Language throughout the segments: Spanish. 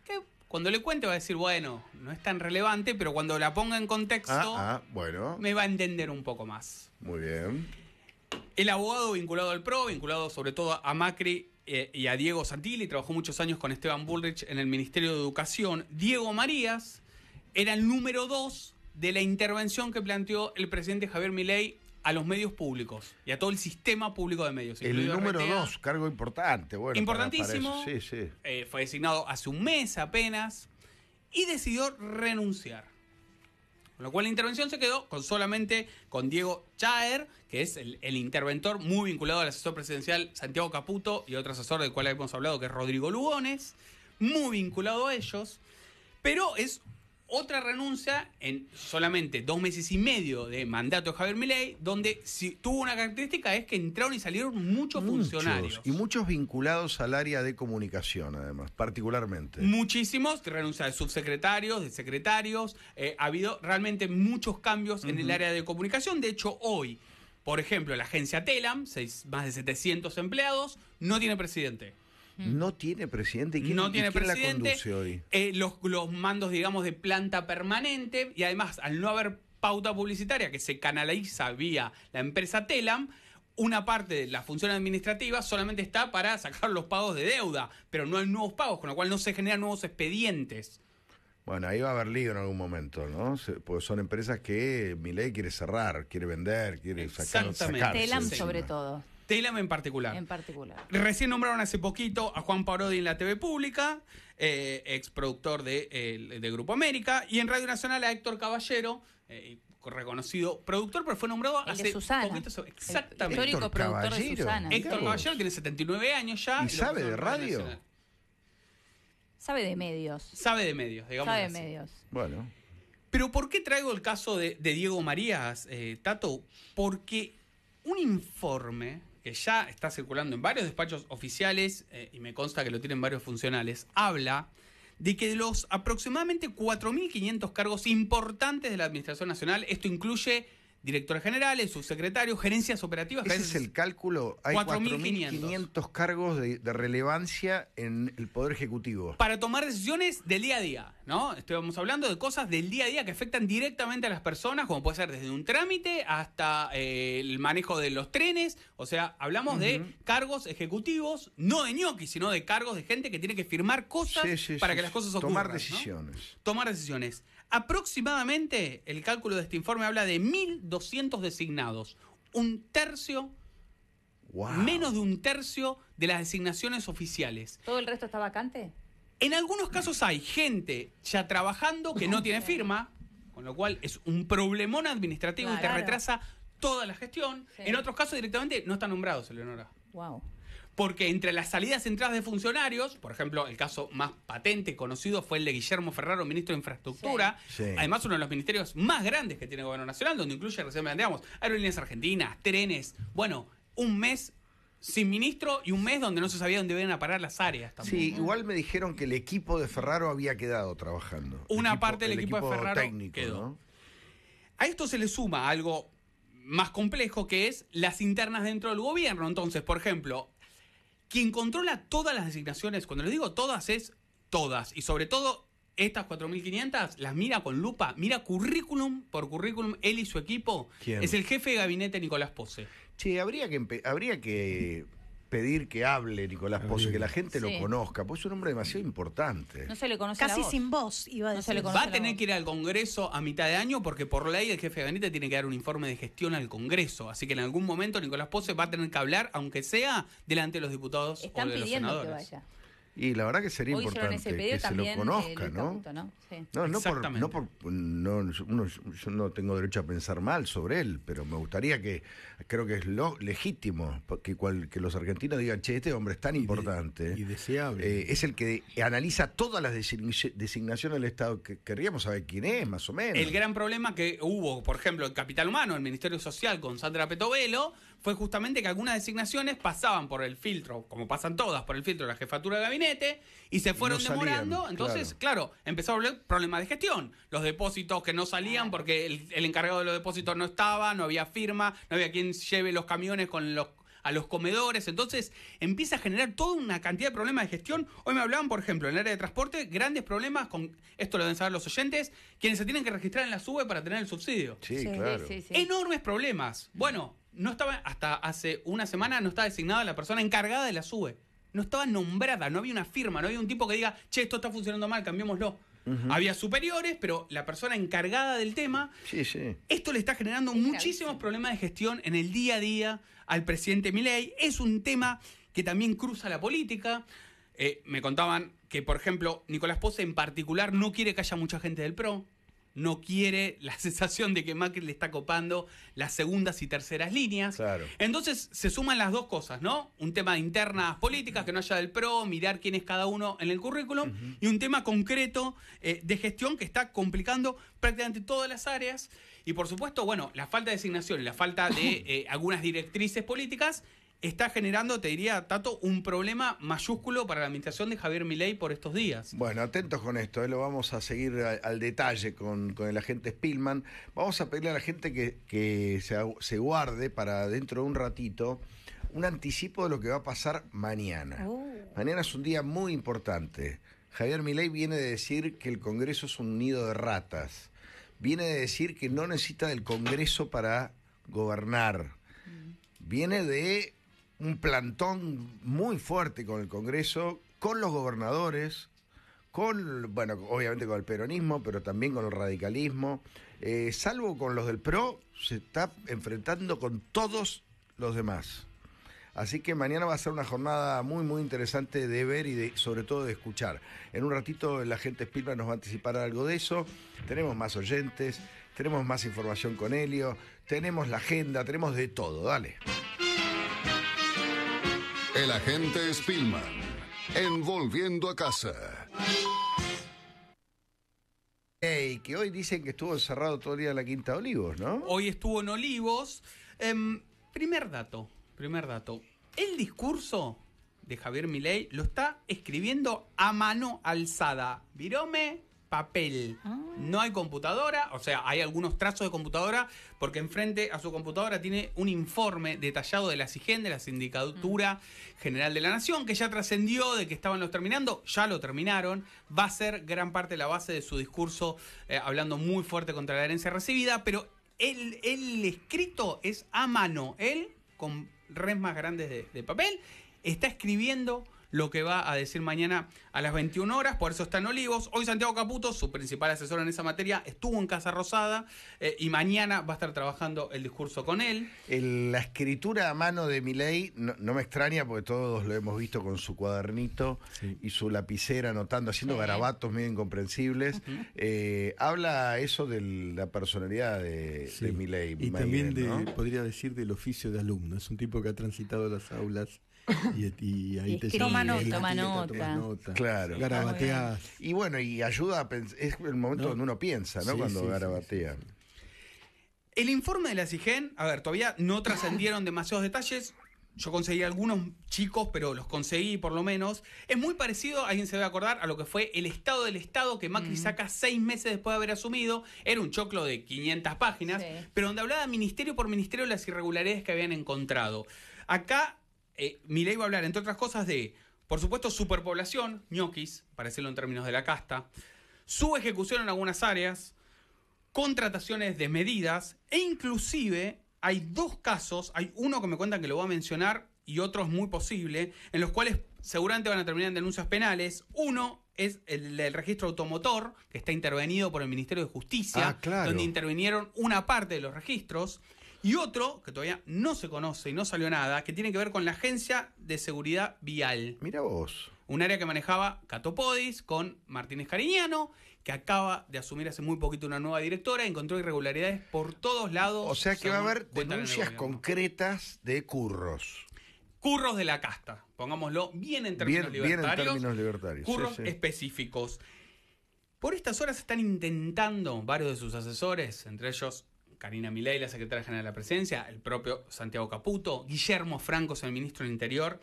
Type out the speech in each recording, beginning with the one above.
que cuando le cuente va a decir, bueno, no es tan relevante, pero cuando la ponga en contexto, bueno, me va a entender un poco más. muy bien. El abogado vinculado al PRO, vinculado sobre todo a Macri y a Diego Santilli, trabajó muchos años con Esteban Bullrich en el Ministerio de Educación. Diego Marías era el número 2 de la intervención que planteó el presidente Javier Milei a los medios públicos y a todo el sistema público de medios. El número 2, cargo importante. Bueno, importantísimo. Para eso. Sí. Fue designado hace un mes apenas y decidió renunciar. Con lo cual la intervención se quedó solamente con Diego Chaer, que es el interventor muy vinculado al asesor presidencial Santiago Caputo y otro asesor del cual hemos hablado, que es Rodrigo Lugones, muy vinculado a ellos, pero es otra renuncia en solamente 2 meses y medio de mandato de Javier Milei, donde tuvo una característica, es que entraron y salieron muchos funcionarios. Y muchos vinculados al área de comunicación, además, particularmente. Muchísimos, renuncia de subsecretarios, de secretarios, ha habido realmente muchos cambios en el área de comunicación. De hecho, hoy, por ejemplo, la agencia Telam, más de 700 empleados, no tiene presidente. No tiene presidente. ¿Quién no tiene presidente, la conduce hoy? Los mandos, digamos, de planta permanente, y además, al no haber pauta publicitaria que se canaliza vía la empresa Telam, una parte de la función administrativa solamente está para sacar los pagos de deuda, pero no hay nuevos pagos, con lo cual no se generan nuevos expedientes. Bueno, ahí va a haber lío en algún momento, ¿no? Pues son empresas que Milei quiere cerrar, quiere vender, quiere sacar. Telam sobre todo. Telam en particular. En particular. Recién nombraron hace poquito a Juan Parodi en la TV Pública, ex productor de Grupo América, y en Radio Nacional a Héctor Caballero, reconocido productor, pero fue nombrado hace poquito. Exactamente. El histórico productor de Susana. Héctor Caballero tiene 79 años ya. ¿Y sabe de radio? Sabe de medios. Sabe de medios, digamos. Sabe de medios. Bueno. Pero ¿por qué traigo el caso de Diego Marías, Tato? Porque un informe que ya está circulando en varios despachos oficiales, y me consta que lo tienen varios funcionales, habla de que de los aproximadamente 4.500 cargos importantes de la Administración Nacional, esto incluye directores generales, subsecretarios, gerencias operativas. Ese es el cálculo. Hay 4.500 cargos de relevancia en el Poder Ejecutivo. Para tomar decisiones del día a día, ¿no? Estamos hablando de cosas del día a día que afectan directamente a las personas, como puede ser desde un trámite hasta el manejo de los trenes. O sea, hablamos de cargos ejecutivos, no de ñoquis, sino de cargos de gente que tiene que firmar cosas para que las cosas ocurran. Tomar decisiones. ¿No? Tomar decisiones. Aproximadamente, el cálculo de este informe habla de 1.200 designados. Un tercio, menos de un tercio de las designaciones oficiales. ¿Todo el resto está vacante? En algunos casos hay gente ya trabajando que no tiene firma, con lo cual es un problemón administrativo y te retrasa toda la gestión. Sí. En otros casos directamente no están nombrados, Eleonora. Wow. Porque entre las salidas y entradas de funcionarios, por ejemplo, el caso más patente y conocido fue el de Guillermo Ferraro, ministro de Infraestructura, además uno de los ministerios más grandes que tiene el gobierno nacional, donde incluye, recién planteamos, Aerolíneas Argentinas, trenes, bueno, un mes sin ministro y un mes donde no se sabía dónde iban a parar las áreas tampoco. Sí, igual me dijeron que el equipo de Ferraro había quedado trabajando. Una parte del equipo de Ferraro técnico, quedó. ¿no? A esto se le suma algo más complejo, que es las internas dentro del gobierno. Entonces, por ejemplo, quien controla todas las designaciones, cuando les digo todas, es todas. Y sobre todo, estas 4.500 las mira con lupa, mira currículum por currículum, él y su equipo. ¿Quién? Es el jefe de gabinete Nicolás Pose. Che, habría que pedir que hable Nicolás Pose, que la gente lo conozca, porque es un hombre demasiado importante. No se le conoce casi la voz. sin voz, iba a decir. No se le conoce Va a tener que ir al Congreso a mitad de año porque por ley el jefe de gabinete tiene que dar un informe de gestión al Congreso. Así que en algún momento Nicolás Pose va a tener que hablar, aunque sea delante de los diputados o de los senadores. Están pidiendo que vaya. Y la verdad que sería importante que se lo conozca, ¿no? Caputo, ¿no? Sí. Yo no tengo derecho a pensar mal sobre él, pero me gustaría creo que es lo legítimo que los argentinos digan, che, este hombre es tan importante. Y deseable. Es el que analiza todas las designaciones del Estado. Querríamos saber quién es, más o menos. El gran problema que hubo, por ejemplo, en Capital Humano, el Ministerio Social con Sandra Petovelo, fue justamente que algunas designaciones pasaban por el filtro, como pasan todas, por el filtro de la jefatura de gabinete, y se fueron demorando. Entonces, claro, empezó a haber problemas de gestión. Los depósitos que no salían porque el encargado de los depósitos no estaba, no había firma, no había quien lleve los camiones con los a los comedores. Entonces empieza a generar toda una cantidad de problemas de gestión. Hoy me hablaban, por ejemplo, en el área de transporte, grandes problemas con, esto lo deben saber los oyentes, quienes se tienen que registrar en la SUBE para tener el subsidio. Sí, claro. Sí. Enormes problemas. Bueno, no estaba, hasta hace una semana no estaba designada la persona encargada de la SUBE. No estaba nombrada, no había una firma, no había un tipo que diga, che, esto está funcionando mal, cambiémoslo. Había superiores, pero la persona encargada del tema, esto le está generando muchísimos problemas de gestión en el día a día al presidente Milei. Es un tema que también cruza la política. Me contaban que, por ejemplo, Nicolás Pose en particular no quiere que haya mucha gente del PRO. No quiere la sensación de que Macri le está copando las segundas y terceras líneas. Claro. Entonces se suman las dos cosas, ¿no? Un tema de internas políticas, que no haya del PRO, mirar quién es cada uno en el currículum, y un tema concreto de gestión que está complicando prácticamente todas las áreas. Y por supuesto, bueno, la falta de designación y la falta de algunas directrices políticas está generando, te diría, Tato, un problema mayúsculo para la administración de Javier Milei por estos días. Bueno, atentos con esto, lo vamos a seguir al detalle con el agente Spillman. Vamos a pedirle a la gente que se guarde para dentro de un ratito un anticipo de lo que va a pasar mañana. Mañana es un día muy importante. Javier Milei viene de decir que el Congreso es un nido de ratas. Viene de decir que no necesita del Congreso para gobernar. Viene de un plantón muy fuerte con el Congreso, con los gobernadores, bueno, obviamente con el peronismo, pero también con el radicalismo. Salvo con los del PRO, se está enfrentando con todos los demás. Así que mañana va a ser una jornada muy, muy interesante de ver y sobre todo de escuchar. En un ratito el agente Spillman nos va a anticipar algo de eso. Tenemos más oyentes, tenemos más información con Helio, tenemos la agenda, tenemos de todo. Dale. El agente Spillman, en Volviendo a Casa. Que hoy dicen que estuvo encerrado todo el día en la Quinta de Olivos, ¿no? Hoy estuvo en Olivos. Primer dato. El discurso de Javier Milei lo está escribiendo a mano alzada. Virome, papel. No hay computadora, o sea, hay algunos trazos de computadora, porque enfrente a su computadora tiene un informe detallado de la SIGEN, de la Sindicatura General de la Nación, que ya trascendió de que estaban los terminando, ya lo terminaron. Va a ser gran parte de la base de su discurso, hablando muy fuerte contra la herencia recibida, pero el escrito es a mano. Él, con res más grandes de papel, está escribiendo lo que va a decir mañana a las 21 horas, por eso está en Olivos. Hoy Santiago Caputo, su principal asesor en esa materia, estuvo en Casa Rosada y mañana va a estar trabajando el discurso con él. La escritura a mano de Milei no me extraña porque todos lo hemos visto con su cuadernito y su lapicera anotando, haciendo garabatos medio incomprensibles. Habla eso de la personalidad de Milei. Y también podría decir del oficio de alumno. Es un tipo que ha transitado las aulas. Y ahí te toma nota. Claro. Garabateás. Y bueno, y ayuda a pensar, es el momento donde uno piensa, ¿no? Cuando garabatea. Sí. El informe de la SIGEN, a ver, todavía no trascendieron demasiados detalles. Yo conseguí algunos chicos, pero los conseguí por lo menos. Es muy parecido, alguien se debe acordar, a lo que fue el Estado del Estado que Macri saca 6 meses después de haber asumido. Era un choclo de 500 páginas, pero donde hablaba ministerio por ministerio de las irregularidades que habían encontrado. Acá Milei va a hablar, entre otras cosas, de, por supuesto, superpoblación, ñoquis, para decirlo en términos de la casta, subejecución en algunas áreas, contrataciones desmedidas, e inclusive hay 2 casos, hay uno que me cuentan que lo voy a mencionar y otro es muy posible, en los cuales seguramente van a terminar en denuncias penales. Uno es el del registro automotor, que está intervenido por el Ministerio de Justicia, donde intervinieron una parte de los registros. Y otro, que todavía no se conoce y no salió nada, que tiene que ver con la Agencia de Seguridad Vial. Mira vos. Un área que manejaba Catopodis con Martínez Cariñano, que acaba de asumir hace muy poquito una nueva directora, encontró irregularidades por todos lados. O sea que va a haber denuncias concretas de curros. Curros de la casta, pongámoslo bien en términos libertarios. Bien en términos libertarios. Curros específicos. Por estas horas están intentando varios de sus asesores, entre ellos Karina Milei, la secretaria general de la Presidencia, el propio Santiago Caputo, Guillermo Francos, el ministro del Interior,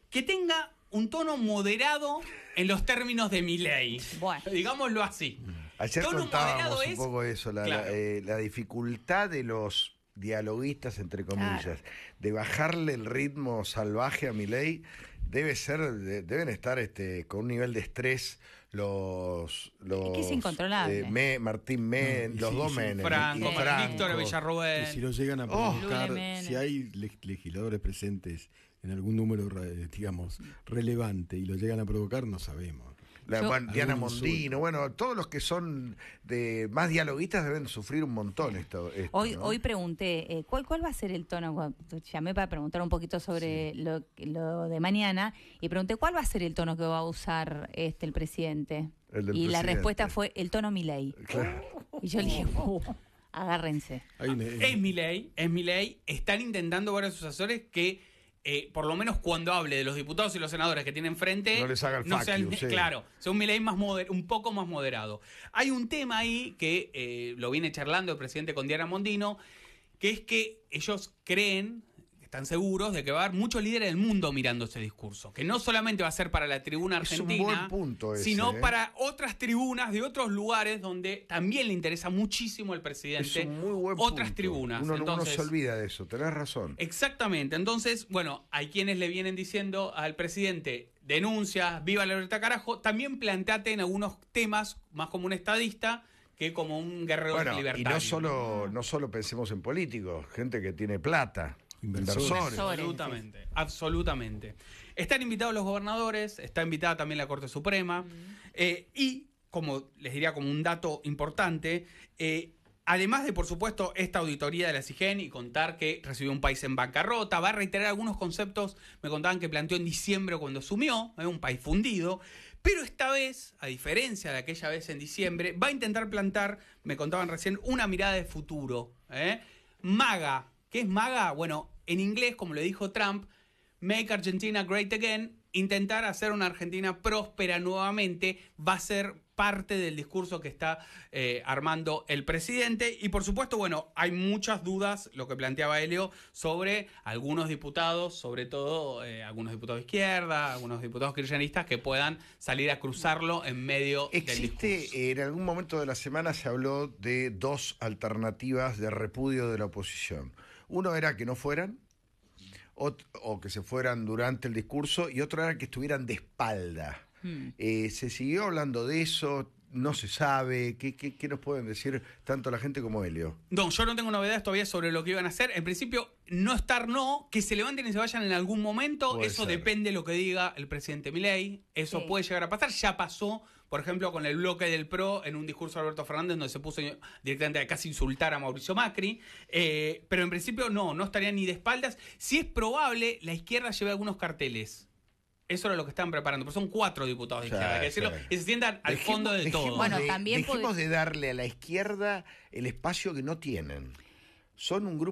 que tenga un tono moderado en los términos de Milei. Bueno. Digámoslo así. Ayer contábamos un poco eso, la dificultad de los dialoguistas, entre comillas, de bajarle el ritmo salvaje a Milei, deben estar con un nivel de estrés los es que es incontrolable. Martín Menem, los dos Menem, Franco, Víctor Villarroel. Y si lo llegan a provocar, si hay legisladores presentes en algún número, digamos, relevante y lo llegan a provocar, no sabemos. Diana Mondino, bueno, todos los que son más dialoguistas deben sufrir un montón esto, Hoy pregunté, ¿cuál va a ser el tono? Llamé para preguntar un poquito sobre lo de mañana y pregunté, ¿cuál va a ser el tono que va a usar el presidente? Y la respuesta fue el tono Milei. Claro. Y yo le dije, agárrense. Es Milei. Están intentando varios asesores que por lo menos cuando hable de los diputados y los senadores que tienen frente, no les haga el claro, sea un Milei un poco más moderado. Hay un tema ahí que lo viene charlando el presidente con Diana Mondino, que es que ellos creen, están seguros de que va a haber muchos líderes del mundo mirando ese discurso, que no solamente va a ser para la tribuna argentina, es un buen punto ese, sino para otras tribunas de otros lugares donde también le interesa muchísimo al presidente. Es un muy buen otras punto. tribunas. Uno se olvida de eso, tenés razón. Exactamente. Entonces, bueno, hay quienes le vienen diciendo al presidente, denuncias, viva la libertad carajo, también planteate en algunos temas más como un estadista que como un guerrero libertario. Y no solo pensemos en políticos, gente que tiene plata. Inversores. Absolutamente. Están invitados los gobernadores, está invitada también la Corte Suprema, y como les diría como un dato importante, además de por supuesto esta auditoría de la CIGEN y contar que recibió un país en bancarrota, va a reiterar algunos conceptos, me contaban que planteó en diciembre cuando asumió, un país fundido, pero esta vez, a diferencia de aquella vez en diciembre, va a intentar plantar, me contaban recién, una mirada de futuro. MAGA. ¿Qué es MAGA? Bueno, en inglés, como le dijo Trump, Make Argentina Great Again, intentar hacer una Argentina próspera nuevamente, va a ser parte del discurso que está armando el presidente. Y por supuesto, bueno, hay muchas dudas, lo que planteaba Helio, sobre algunos diputados, sobre todo algunos diputados de izquierda, algunos diputados kirchneristas que puedan salir a cruzarlo en medio del discurso. En algún momento de la semana se habló de dos alternativas de repudio de la oposición. Uno era que no fueran, o que se fueran durante el discurso, y otro era que estuvieran de espalda. Se siguió hablando de eso, no se sabe. ¿Qué nos pueden decir tanto la gente como Helio? No, yo no tengo novedades todavía sobre lo que iban a hacer. En principio, no estar, que se levanten y se vayan en algún momento. Puede eso ser. Depende de lo que diga el presidente Milei. Eso puede llegar a pasar. Ya pasó, por ejemplo, con el bloque del PRO en un discurso de Alberto Fernández donde se puso directamente a casi insultar a Mauricio Macri. Pero en principio no estaría ni de espaldas. Si es probable, la izquierda lleve algunos carteles. Eso era lo que estaban preparando, pero son 4 diputados de izquierda, hay que decirlo, y se sientan al fondo de todo. Bueno, también dejemos de darle a la izquierda el espacio que no tienen. Son un grupo